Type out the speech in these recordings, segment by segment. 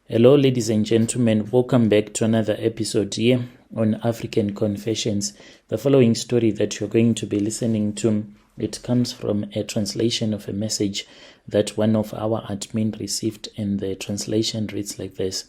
Hello, ladies and gentlemen. Welcome back to another episode here on African Confessions. The following story that you're going to be listening to, it comes from a translation of a message that one of our admin received, and the translation reads like this.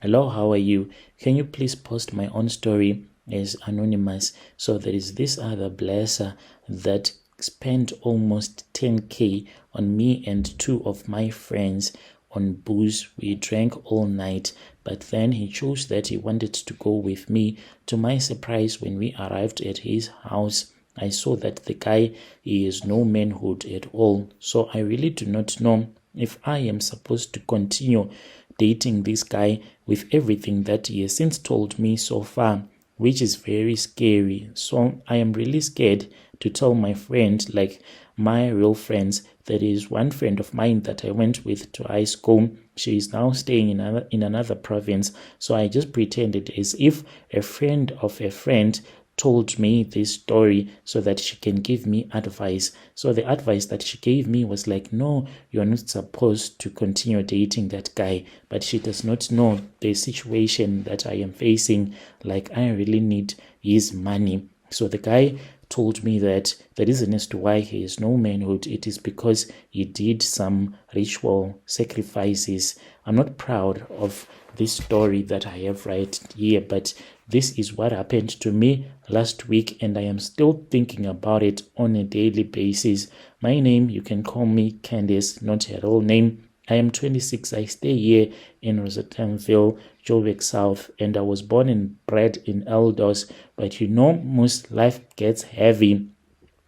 Hello, how are you? Can you please post my own story as anonymous? So there is this other blesser that spent almost 10K on me and two of my friends on booze. We drank all night, but then he chose that he wanted to go with me. To my surprise, when we arrived at his house, I saw that the guy, he is no manhood at all. So I really do not know if I am supposed to continue dating this guy with everything that he has since told me so far, which is very scary. So I am really scared to tell my friend, like my real friends. There is one friend of mine that I went with to high school. She is now staying in another province. So I just pretended as if a friend of a friend told me this story so that she can give me advice. So the advice that she gave me was like, no, you're not supposed to continue dating that guy. But she does not know the situation that I am facing. Like, I really need his money. So the guy told me that the reason as to why he is no manhood, it is because he did some ritual sacrifices. I'm not proud of this story that I have right here, but this is what happened to me last week, and I am still thinking about it on a daily basis. My name, you can call me Candice, not her real name. I am 26. I stay here in Rosettenville, Joburg South, and I was born and bred in Eldos. But most life gets heavy,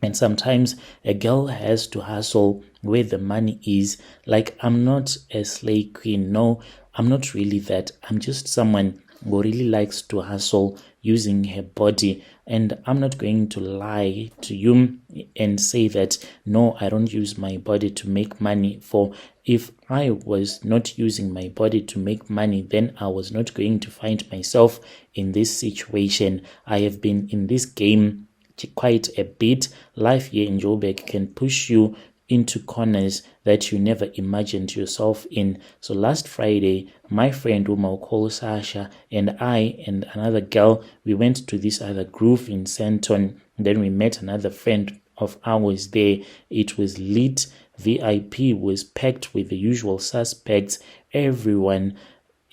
and sometimes a girl has to hustle where the money is. Like, I'm not a slave queen. No, I'm not really that. I'm just someone who really likes to hustle using her body. And I'm not going to lie to you and say that, no, I don't use my body to make money. For if I was not using my body to make money, then I was not going to find myself in this situation. I have been in this game quite a bit. Life here in Joburg can push you into corners that you never imagined yourself in. So last Friday, my friend whom I'll call Sasha, and I and another girl, we went to this other groove in Santon. Then we met another friend of ours there. It was lit. VIP was packed with the usual suspects. Everyone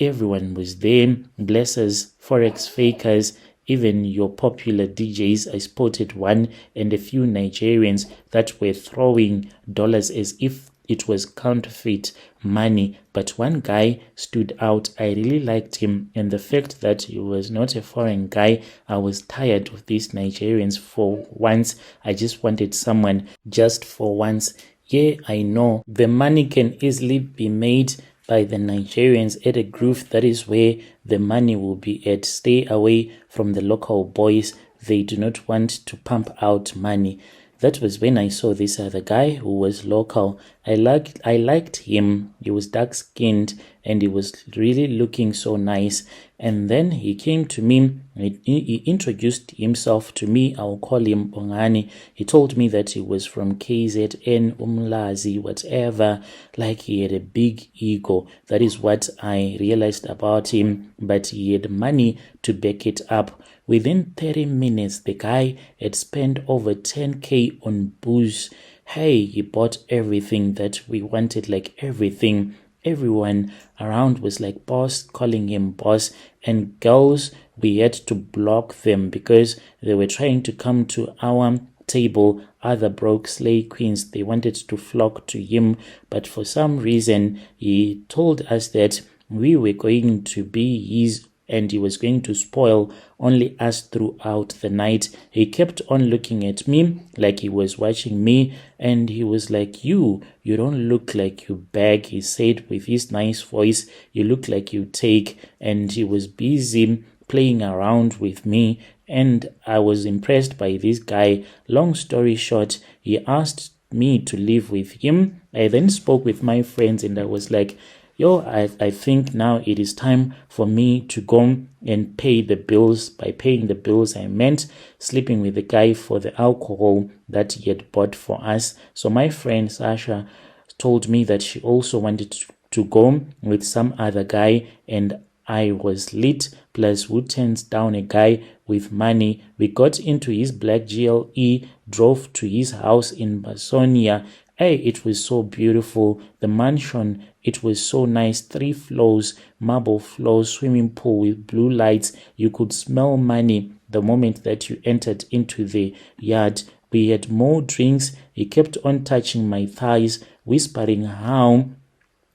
was there. Blessers, forex fakers, even your popular DJs. I spotted one and a few Nigerians that were throwing dollars as if it was counterfeit money. But one guy stood out. I really liked him, and the fact that he was not a foreign guy. I was tired of these Nigerians for once. I just wanted someone just for once. Yeah, I know the money can easily be made by the Nigerians at a groove. That is where the money will be at. Stay away from the local boys. They do not want to pump out money. That was when I saw this other guy who was local. I liked him. He was dark-skinned and he was really looking so nice. And then he came to me. He introduced himself to me. I'll call him Bongani. He told me that he was from KZN, Umlazi, whatever. Like, he had a big ego. That is what I realized about him. But he had money to back it up. Within 30 minutes, the guy had spent over 10K on booze. Hey, he bought everything that we wanted, like everything. Everyone around was like boss, calling him boss. And girls, we had to block them because they were trying to come to our table. Other broke slave queens, they wanted to flock to him. But for some reason, he told us that we were going to be his, and he was going to spoil only us throughout the night. He kept on looking at me like he was watching me, and he was like, you don't look like you beg, he said with his nice voice. You look like you take. And he was busy playing around with me, and I was impressed by this guy. Long story short, he asked me to live with him. I then spoke with my friends, and I was like, I think now it is time for me to go and pay the bills. By paying the bills, I meant sleeping with the guy for the alcohol that he had bought for us. So my friend Sasha told me that she also wanted to to go with some other guy, and I was lit, plus who turns down a guy with money. We got into his black GLE, drove to his house in Basonia. Hey, it was so beautiful. The mansion, it was so nice. 3 floors, marble floors, swimming pool with blue lights. You could smell money the moment that you entered into the yard. We had more drinks. He kept on touching my thighs, whispering how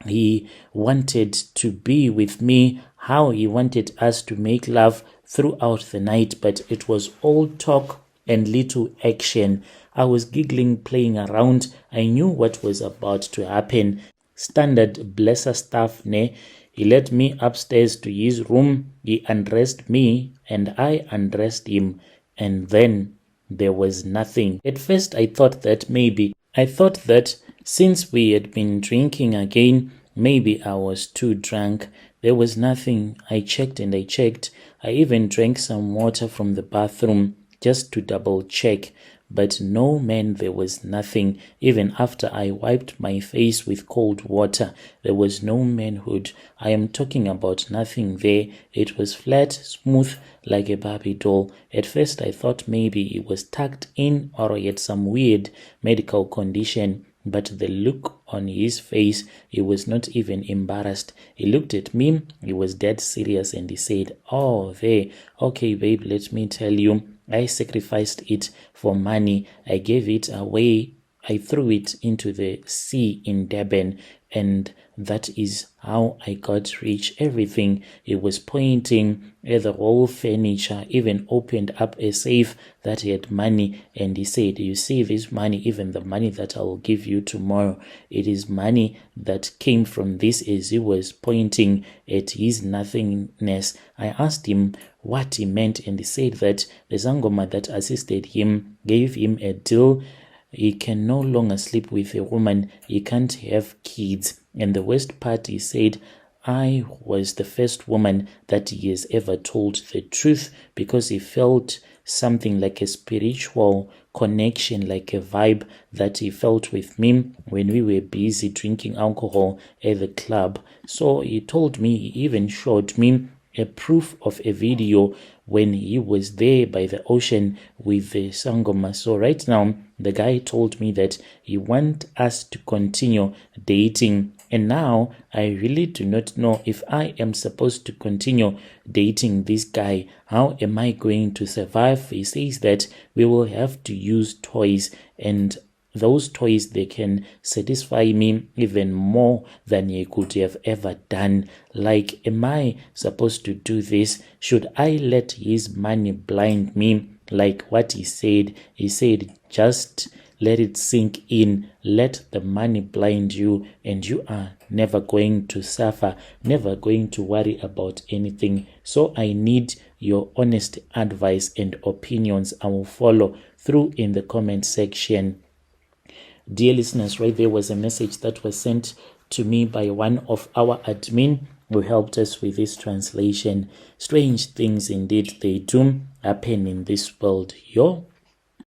he wanted to be with me, how he wanted us to make love throughout the night, but it was all talk and little action. I was giggling, playing around. I knew what was about to happen. Standard blesser stuff, ne? He led me upstairs to his room. He undressed me and I undressed him. And then there was nothing. At first I thought that since we had been drinking again, maybe I was too drunk. There was nothing. I checked and I checked. I even drank some water from the bathroom just to double check. But no, man, there was nothing. Even after I wiped my face with cold water, there was no manhood. I am talking about nothing there. It was flat, smooth, like a Barbie doll. At first I thought maybe it was tucked in or he had some weird medical condition. But the look on his face, he was not even embarrassed. He looked at me, he was dead serious, and he said, "Oh, there, okay, babe, let me tell you, I sacrificed it for money. I gave it away. I threw it into the sea in Durban, and that is how I got rich." Everything. He was pointing at the whole furniture, even opened up a safe that had money, and he said, "You see this money, even the money that I will give you tomorrow, it is money that came from this," as he was pointing at his nothingness. I asked him what he meant, and he said that the Sangoma that assisted him gave him a deal. He can no longer sleep with a woman. He can't have kids. And the worst part, he said, I was the first woman that he has ever told the truth, because he felt something like a spiritual connection, like a vibe that he felt with me when we were busy drinking alcohol at the club. So he told me, he even showed me a proof of a video when he was there by the ocean with the Sangoma. So right now, the guy told me that he wants us to continue dating. And now I really do not know if I am supposed to continue dating this guy. How am I going to survive? He says that we will have to use toys, and those toys, they can satisfy me even more than he could have ever done. Like, am I supposed to do this? Should I let his money blind me? Like what he said, just let it sink in. Let the money blind you, and you are never going to suffer, never going to worry about anything. So I need your honest advice and opinions. I will follow through in the comment section. Dear listeners, right there was a message that was sent to me by one of our admin who helped us with this translation. Strange things indeed, they do happen in this world. Yo.